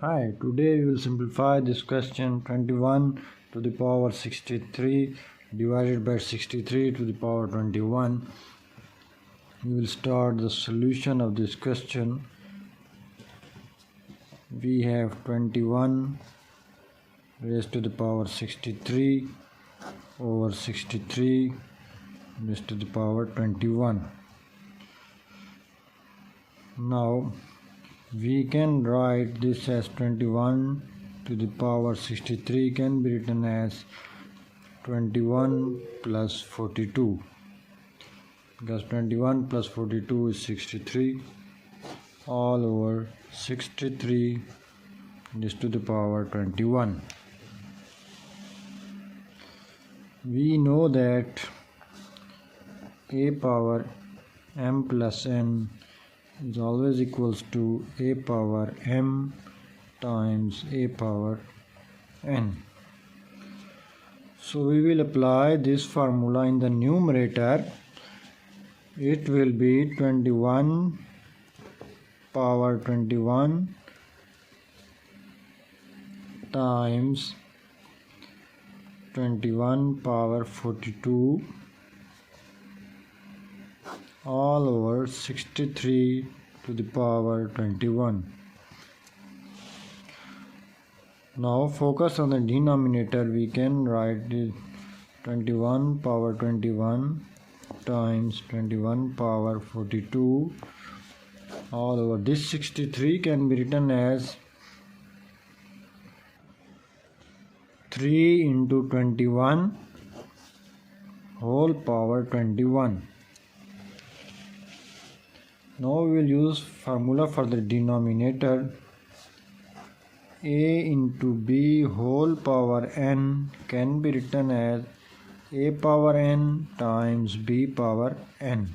Hi, today we will simplify this question 21 to the power 63 divided by 63 to the power 21. We will start the solution of this question. We have 21 raised to the power 63 over 63 raised to the power 21. Now we can write this as 21 to the power 63 can be written as 21 plus 42, because 21 plus 42 is 63 all over 63 is to the power 21. We know that a power m plus n is always equals to a power m times a power n. So we will apply this formula in the numerator. It will be 21 power 21 times 21 power 42 all over 63 to the power 21. Now focus on the denominator. We can write the 21 power 21 times 21 power 42 all over this 63 can be written as 3 into 21 whole power 21. Now we will use formula for the denominator. A into b whole power n can be written as a power n times b power n.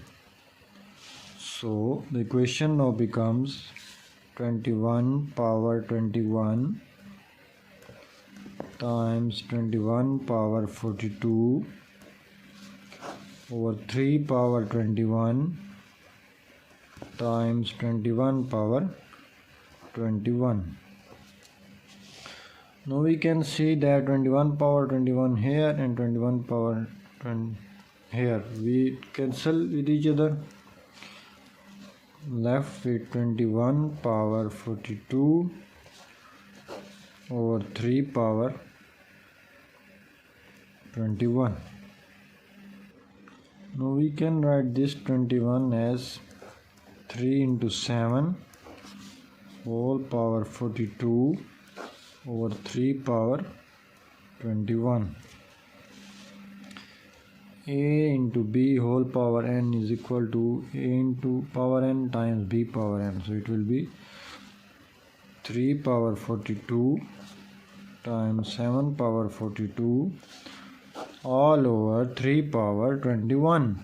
So the equation now becomes 21 power 21 times 21 power 42 over 3 power 21 times 21 power 21. Now we can see that 21 power 21 here and 21 power 20 here. We cancel with each other. Left with 21 power 42 over 3 power 21. Now we can write this 21 as 3 into 7 whole power 42 over 3 power 21. A into b whole power n is equal to a into power n times b power n. So it will be 3 power 42 times 7 power 42 all over 3 power 21.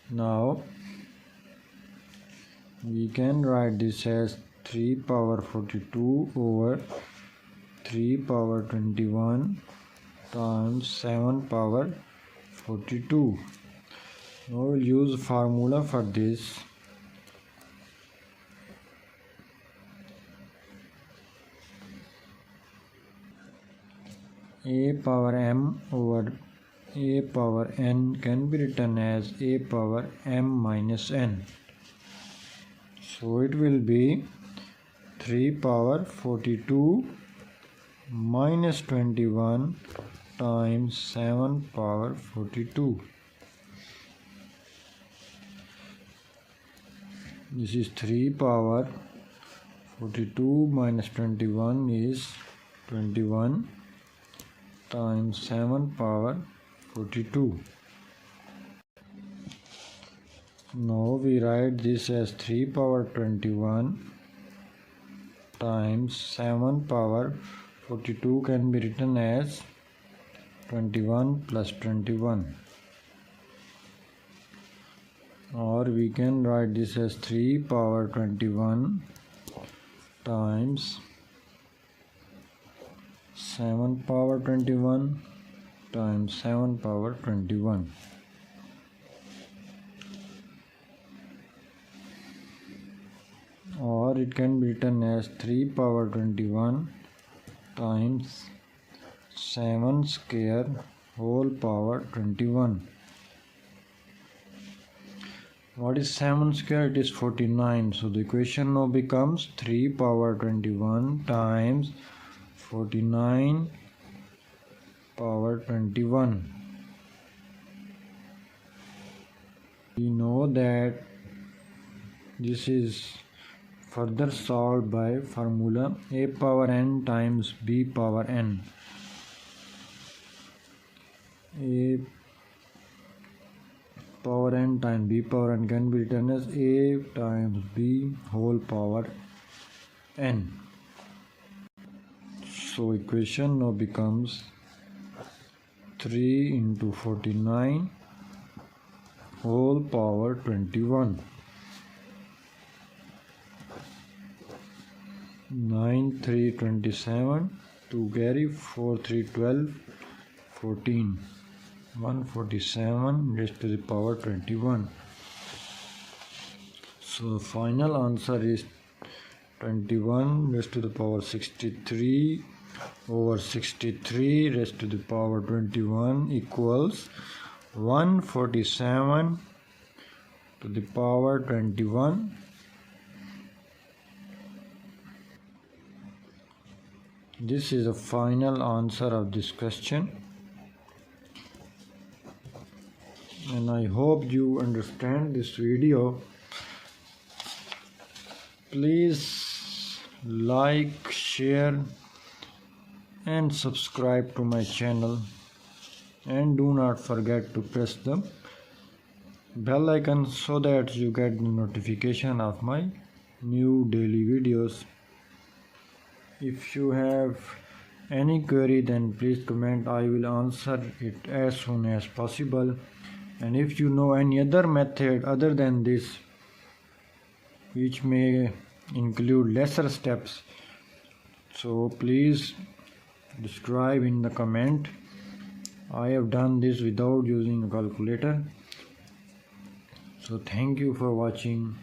Now we can write this as 3 power 42 over 3 power 21 times 7 power 42. Now we'll use formula for this. A power m over a power n can be written as a power m minus n. So it will be 3 power 42 minus 21 times 7 power 42. This is 3 power 42 minus 21 is 21 times 7 power 42. Now we write this as 3 power 21 times 7 power 42 can be written as 21 plus 21. Or we can write this as 3 power 21 times 7 power 21 times 7 power 21. or it can be written as 3 power 21 times 7 square whole power 21. What is 7 square? It is 49. So the equation now becomes 3 power 21 times 49 power 21. We know that this is further solved by formula a power n times b power n. A power n times b power n can be written as a times b whole power n. So equation now becomes 3 into 49 whole power 21. 9 3 27, 2 carry, 4 3 12, 14, 147 raised to the power 21. So the final answer is 21 raised to the power 63 over 63 raised to the power 21 equals 147 to the power 21. This is the final answer of this question, and I hope you understand this video. Please like, share and subscribe to my channel, and do not forget to press the bell icon so that you get the notification of my new daily videos. If you have any query, then please comment. I will answer it as soon as possible. And if you know any other method other than this, which may include lesser steps, so please describe in the comment. I have done this without using a calculator. So thank you for watching.